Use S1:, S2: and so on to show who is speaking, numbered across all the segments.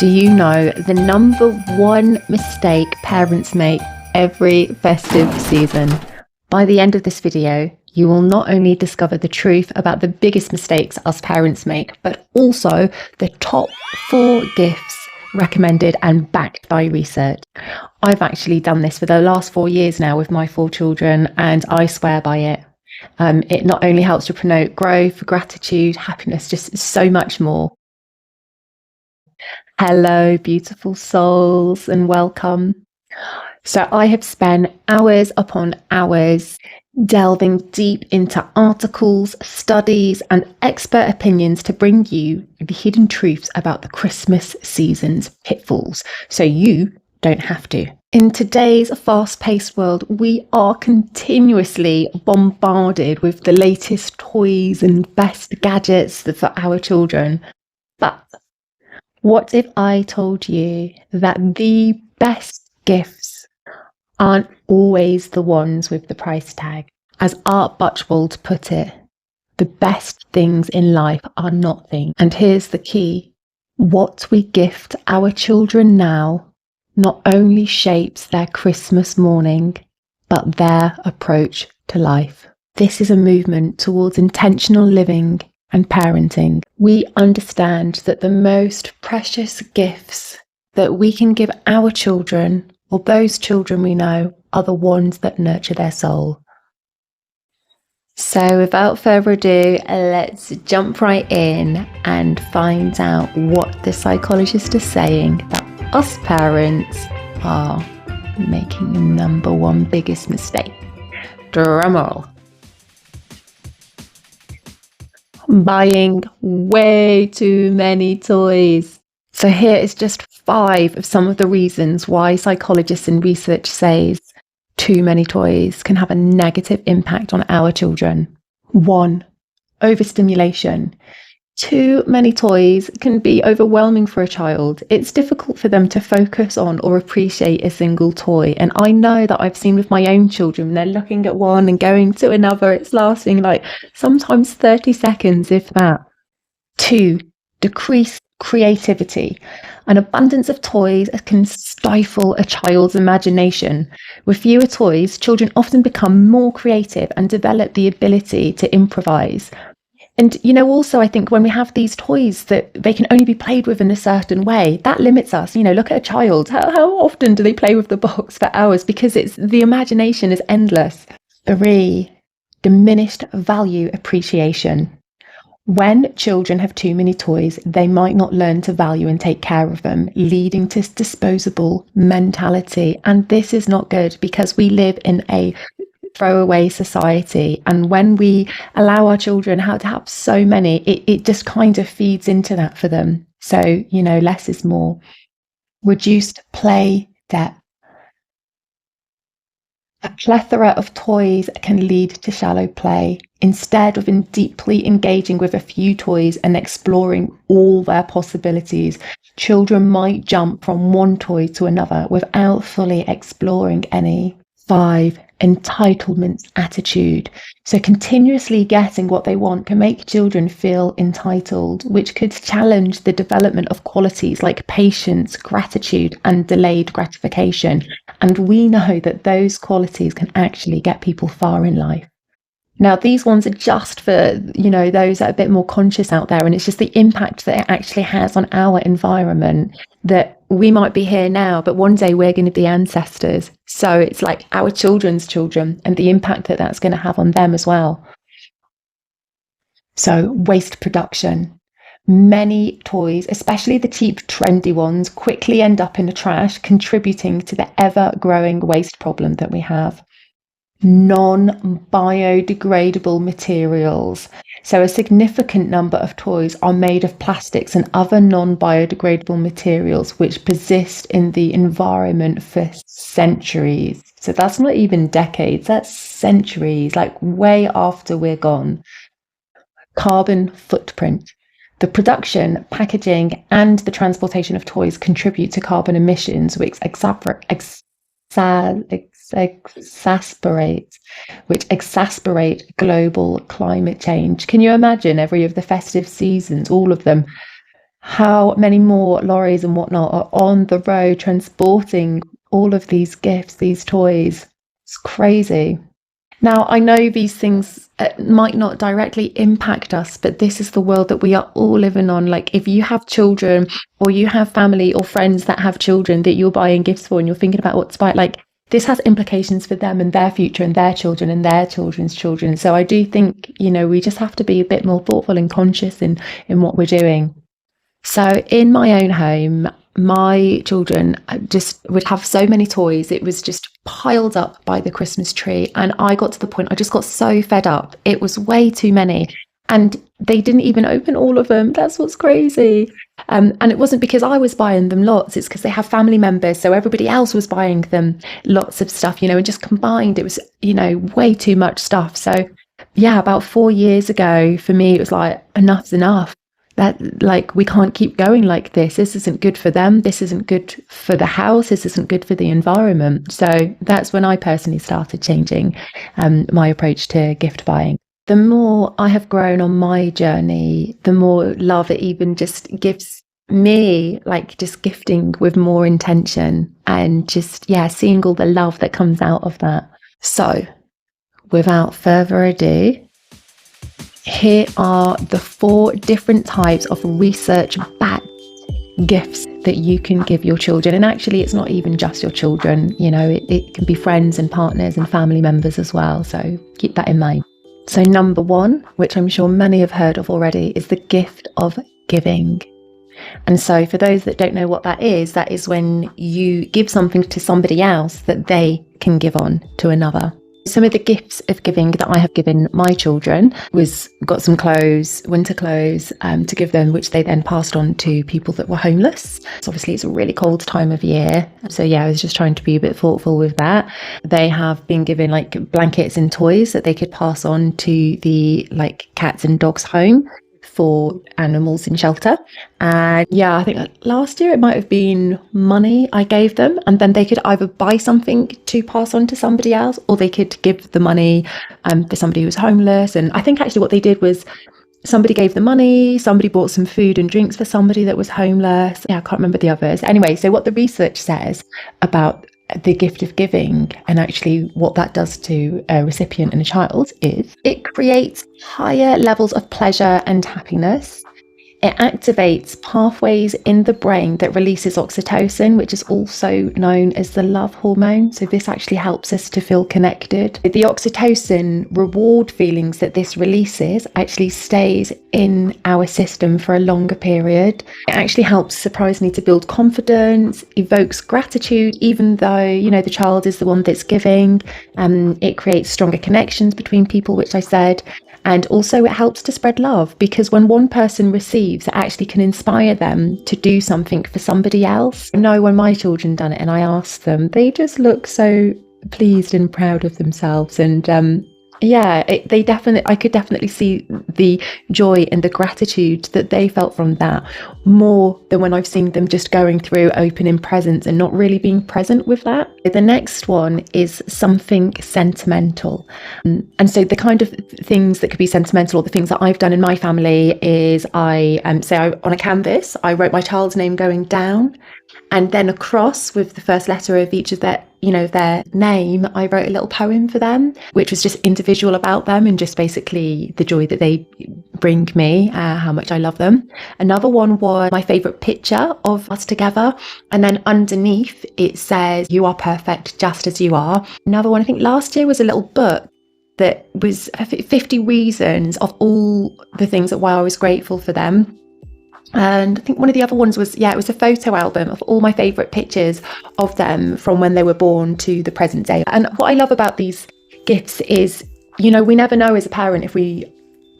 S1: Do you know the number one mistake parents make every festive season? By the end of this video, you will not only discover the truth about the biggest mistakes us parents make, but also the top 4 gifts recommended and backed by research. I've actually done this for the last 4 years now with my 4 children, and I swear by it. It not only helps to promote growth, gratitude, happiness, just so much more. Hello, beautiful souls, and welcome. So I have spent hours upon hours delving deep into articles, studies, and expert opinions to bring you the hidden truths about the Christmas season's pitfalls, so you don't have to. In today's fast-paced world, we are continuously bombarded with the latest toys and best gadgets for our children. But what if I told you that the best gifts aren't always the ones with the price tag? As Art Butchwold put it, the best things in life are not things. And here's the key. What we gift our children now not only shapes their Christmas morning, but their approach to life. This is a movement towards intentional living and parenting. We understand that the most precious gifts that we can give our children, or those children we know, are the ones that nurture their soul. So without further ado, let's jump right in and find out what the psychologist is saying that us parents are making the number one biggest mistake. Drumroll. Buying way too many toys. So here is just 5 of some of the reasons why psychologists and research says too many toys can have a negative impact on our children. 1, overstimulation. Too many toys can be overwhelming for a child. It's difficult for them to focus on or appreciate a single toy. And I know that I've seen with my own children, they're looking at one and going to another. It's lasting like sometimes 30 seconds, if that. 2, decreased creativity. An abundance of toys can stifle a child's imagination. With fewer toys, children often become more creative and develop the ability to improvise. And, also, I think when we have these toys that they can only be played with in a certain way, that limits us. Look at a child. How often do they play with the box for hours? Because the imagination is endless. 3, diminished value appreciation. When children have too many toys, they might not learn to value and take care of them, leading to disposable mentality. And this is not good because we live in a throwaway society, and when we allow our children to have so many, it just kind of feeds into that for them. So less is more. Reduced play depth. A plethora of toys can lead to shallow play. Instead of deeply engaging with a few toys and exploring all their possibilities, children might jump from one toy to another without fully exploring any. 5, entitlement attitude. So continuously getting what they want can make children feel entitled, which could challenge the development of qualities like patience, gratitude, and delayed gratification. And we know that those qualities can actually get people far in life. Now, these ones are just for, those that are a bit more conscious out there. And it's just the impact that it actually has on our environment, that we might be here now, but one day we're going to be ancestors. So it's like our children's children and the impact that that's going to have on them as well. So waste production. Many toys, especially the cheap, trendy ones, quickly end up in the trash, contributing to the ever-growing waste problem that we have. Non-biodegradable materials. So a significant number of toys are made of plastics and other non-biodegradable materials which persist in the environment for centuries. So that's not even decades, that's centuries, like way after we're gone. Carbon footprint. The production, packaging, and the transportation of toys contribute to carbon emissions, which exacerbate global climate change. Can you imagine every of the festive seasons, all of them, how many more lorries and whatnot are on the road transporting all of these gifts, these toys. It's crazy. Now, I know these things might not directly impact us, but this is the world that we are all living on. Like, if you have children or you have family or friends that have children that you're buying gifts for and you're thinking about what to buy, like, this has implications for them and their future and their children and their children's children. So I do think, we just have to be a bit more thoughtful and conscious in what we're doing. So in my own home, my children just would have so many toys. It was just piled up by the Christmas tree. And I got to the point, I just got so fed up. It was way too many. And they didn't even open all of them. That's what's crazy. And it wasn't because I was buying them lots. It's because they have family members. So everybody else was buying them lots of stuff, and just combined, it was, way too much stuff. So yeah, about 4 years ago, for me, it was like, enough's enough. That, like, we can't keep going like this. This isn't good for them. This isn't good for the house. This isn't good for the environment. So that's when I personally started changing my approach to gift buying. The more I have grown on my journey, the more love it even just gives me, like, just gifting with more intention and just, seeing all the love that comes out of that. So without further ado, here are the 4 different types of research-backed gifts that you can give your children. And actually, it's not even just your children, it can be friends and partners and family members as well. So keep that in mind. So number 1, which I'm sure many have heard of already, is the gift of giving. And so for those that don't know what that is when you give something to somebody else that they can give on to another. Some of the gifts of giving that I have given my children was got some clothes, winter clothes, to give them, which they then passed on to people that were homeless. So obviously it's a really cold time of year. So I was just trying to be a bit thoughtful with that. They have been given like blankets and toys that they could pass on to the cats and dogs home for animals in shelter. And I think last year it might have been money I gave them, and then they could either buy something to pass on to somebody else, or they could give the money for somebody who was homeless. And I think actually what they did was somebody gave the money, somebody bought some food and drinks for somebody that was homeless. I can't remember the others. Anyway, so what the research says about the gift of giving and actually what that does to a recipient and a child is it creates higher levels of pleasure and happiness. It activates pathways in the brain that releases oxytocin, which is also known as the love hormone. So this actually helps us to feel connected. The oxytocin reward feelings that this releases actually stays in our system for a longer period. It actually helps, surprisingly, to build confidence, evokes gratitude, even though, the child is the one that's giving. It creates stronger connections between people, which I said. And also it helps to spread love, because when one person receives, it actually can inspire them to do something for somebody else. I know when my children done it and I asked them, they just look so pleased and proud of themselves. And I could definitely see the joy and the gratitude that they felt from that, more than when I've seen them just going through opening presents and not really being present with that. The next one is something sentimental. And so the kind of things that could be sentimental, or the things that I've done in my family, is on a canvas, I wrote my child's name going down, and then across with the first letter of each of their name, I wrote a little poem for them, which was just individual about them and just basically the joy that they bring me, how much I love them. Another one was my favourite picture of us together. And then underneath it says, "You are perfect just as you are." Another one, I think last year, was a little book that was 50 reasons of all the things that why I was grateful for them. And I think one of the other ones was, it was a photo album of all my favourite pictures of them from when they were born to the present day. And what I love about these gifts is, we never know as a parent if we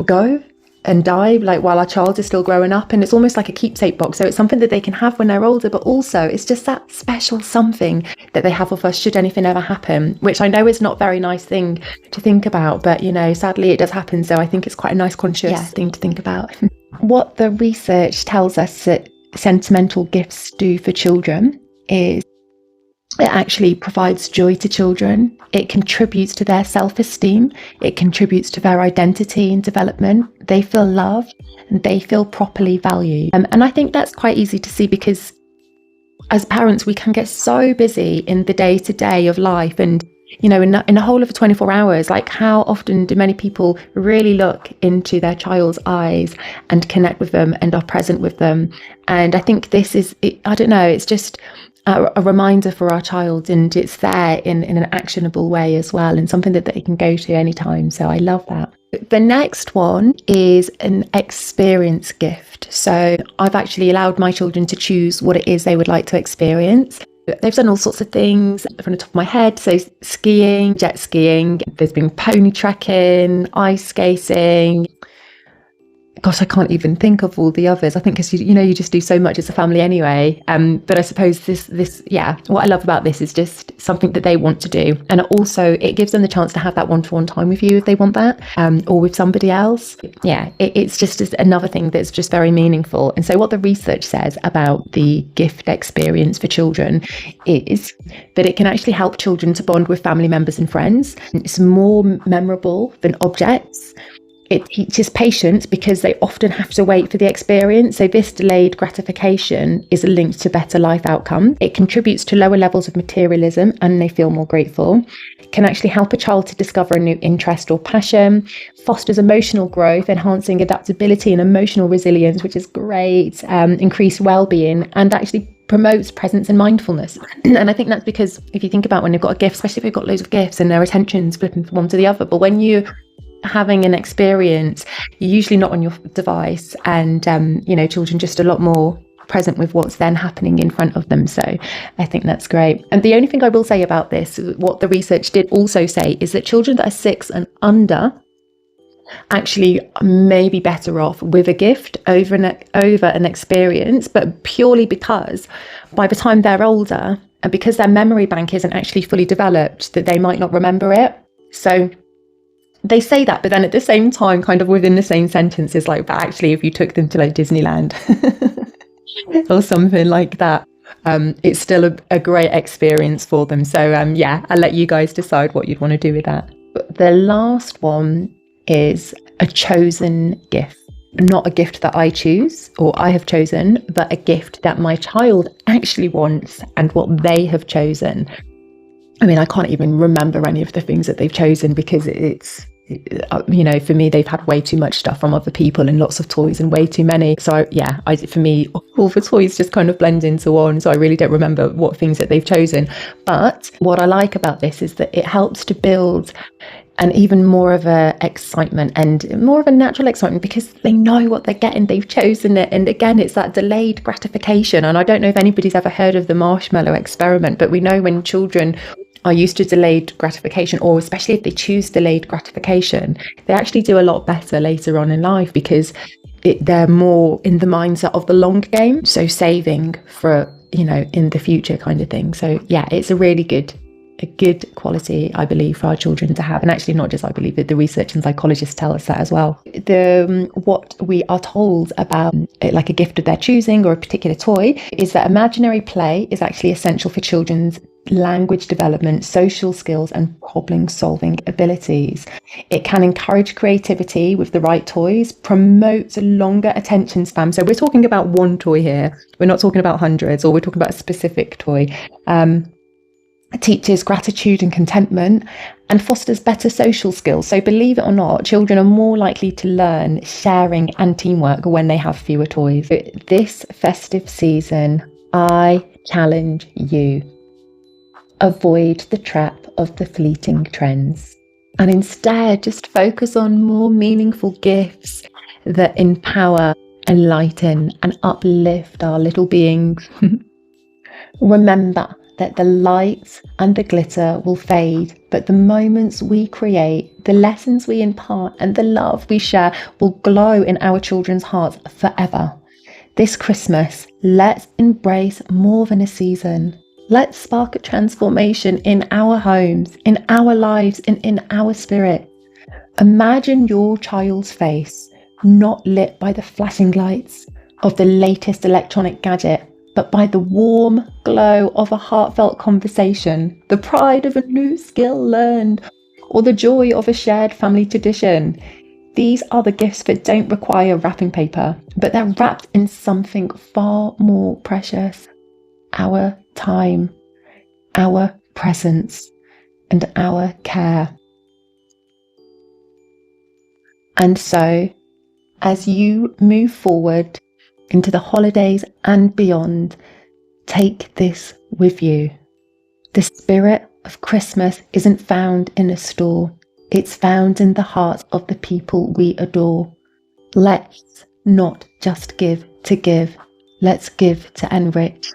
S1: go and die, while our child is still growing up. And it's almost like a keepsake box. So it's something that they can have when they're older, but also it's just that special something that they have of us should anything ever happen, which I know is not a very nice thing to think about, but, sadly it does happen. So I think it's quite a nice conscious thing to think about. What the research tells us that sentimental gifts do for children is It actually provides joy to children. It contributes to their self-esteem. It contributes to their identity and development. They feel loved and they feel properly valued. And I think that's quite easy to see, because as parents, we can get so busy in the day-to-day of life, and in a whole of 24 hours, like, how often do many people really look into their child's eyes and connect with them and are present with them? And I think this is, I don't know, it's just a reminder for our child, and it's there in an actionable way as well, and something that they can go to anytime. So I love that. The next one is an experience gift. So I've actually allowed my children to choose what it is they would like to experience. They've done all sorts of things from the top of my head. So skiing, jet skiing, there's been pony trekking, ice skating. Gosh, I can't even think of all the others. I think because you just do so much as a family anyway. But I suppose this, what I love about this is just something that they want to do, and also it gives them the chance to have that one-to-one time with you if they want that, or with somebody else. It's just another thing that's just very meaningful. And so what the research says about the gift experience for children is that it can actually help children to bond with family members and friends. It's more memorable than objects. It teaches patience because they often have to wait for the experience. So this delayed gratification is linked to better life outcome. It contributes to lower levels of materialism and they feel more grateful. It can actually help a child to discover a new interest or passion, fosters emotional growth, enhancing adaptability and emotional resilience, which is great, increased well-being, and actually promotes presence and mindfulness. And I think that's because if you think about when you've got a gift, especially if you've got loads of gifts and their attention's flipping from one to the other, but when you having an experience, you're usually not on your device, and children just a lot more present with what's then happening in front of them. So I think that's great. And the only thing I will say about this, what the research did also say, is that children that are 6 and under actually may be better off with a gift over an experience, but purely because by the time they're older, and because their memory bank isn't actually fully developed, that they might not remember it. So they say that, but then at the same time, kind of within the same sentence, is like, but actually, if you took them to like Disneyland or something like that, it's still a great experience for them. So I'll let you guys decide what you'd want to do with that. But the last one is a chosen gift. Not a gift that I choose or I have chosen, but a gift that my child actually wants and what they have chosen. I mean, I can't even remember any of the things that they've chosen, because for me, they've had way too much stuff from other people and lots of toys and way too many. So for me, all the toys just kind of blend into one. So I really don't remember what things that they've chosen. But what I like about this is that it helps to build an even more of a excitement and more of a natural excitement, because they know what they're getting, they've chosen it. And again, it's that delayed gratification. And I don't know if anybody's ever heard of the marshmallow experiment, but we know when children are used to delayed gratification, or especially if they choose delayed gratification, they actually do a lot better later on in life, because they're more in the mindset of the long game, so saving for in the future kind of thing. So it's a really good quality, I believe, for our children to have. And actually, not just I believe it, the research and psychologists tell us that as well. What we are told about like a gift of their choosing or a particular toy is that imaginary play is actually essential for children's language development, social skills, and problem solving abilities. It can encourage creativity with the right toys, promotes a longer attention span. So we're talking about one toy here, we're not talking about hundreds, or we're talking about a specific toy. Teaches gratitude and contentment, and fosters better social skills. So believe it or not, children are more likely to learn sharing and teamwork when they have fewer toys. This festive season, I challenge you: avoid the trap of the fleeting trends, and instead just focus on more meaningful gifts that empower, enlighten, and uplift our little beings. Remember that the lights and the glitter will fade, but the moments we create, the lessons we impart, and the love we share will glow in our children's hearts forever. This Christmas, let's embrace more than a season. Let's spark a transformation in our homes, in our lives, and in our spirit. Imagine your child's face not lit by the flashing lights of the latest electronic gadget, but by the warm glow of a heartfelt conversation, the pride of a new skill learned, or the joy of a shared family tradition. These are the gifts that don't require wrapping paper, but they're wrapped in something far more precious: our time, our presence, and our care. And so, as you move forward into the holidays and beyond, take this with you. The spirit of Christmas isn't found in a store. It's found in the hearts of the people we adore. Let's not just give to give. Let's give to enrich,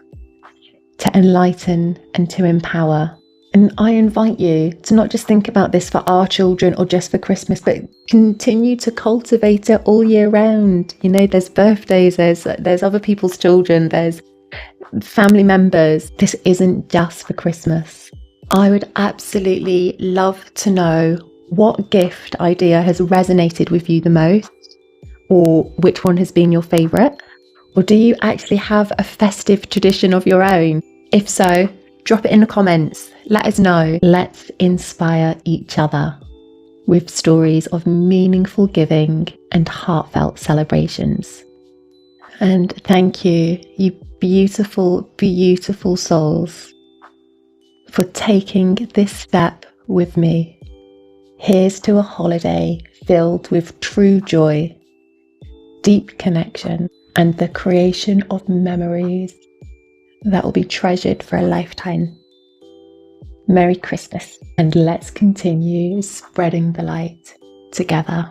S1: to enlighten, and to empower. And I invite you to not just think about this for our children or just for Christmas, but continue to cultivate it all year round. You know, there's birthdays, there's other people's children, there's family members. This isn't just for Christmas. I would absolutely love to know what gift idea has resonated with you the most, or which one has been your favourite, or do you actually have a festive tradition of your own? If so, drop it in the comments. Let us know. Let's inspire each other with stories of meaningful giving and heartfelt celebrations. And thank you, you beautiful, beautiful souls, for taking this step with me. Here's to a holiday filled with true joy, deep connection, and the creation of memories that will be treasured for a lifetime. Merry Christmas, and let's continue spreading the light together.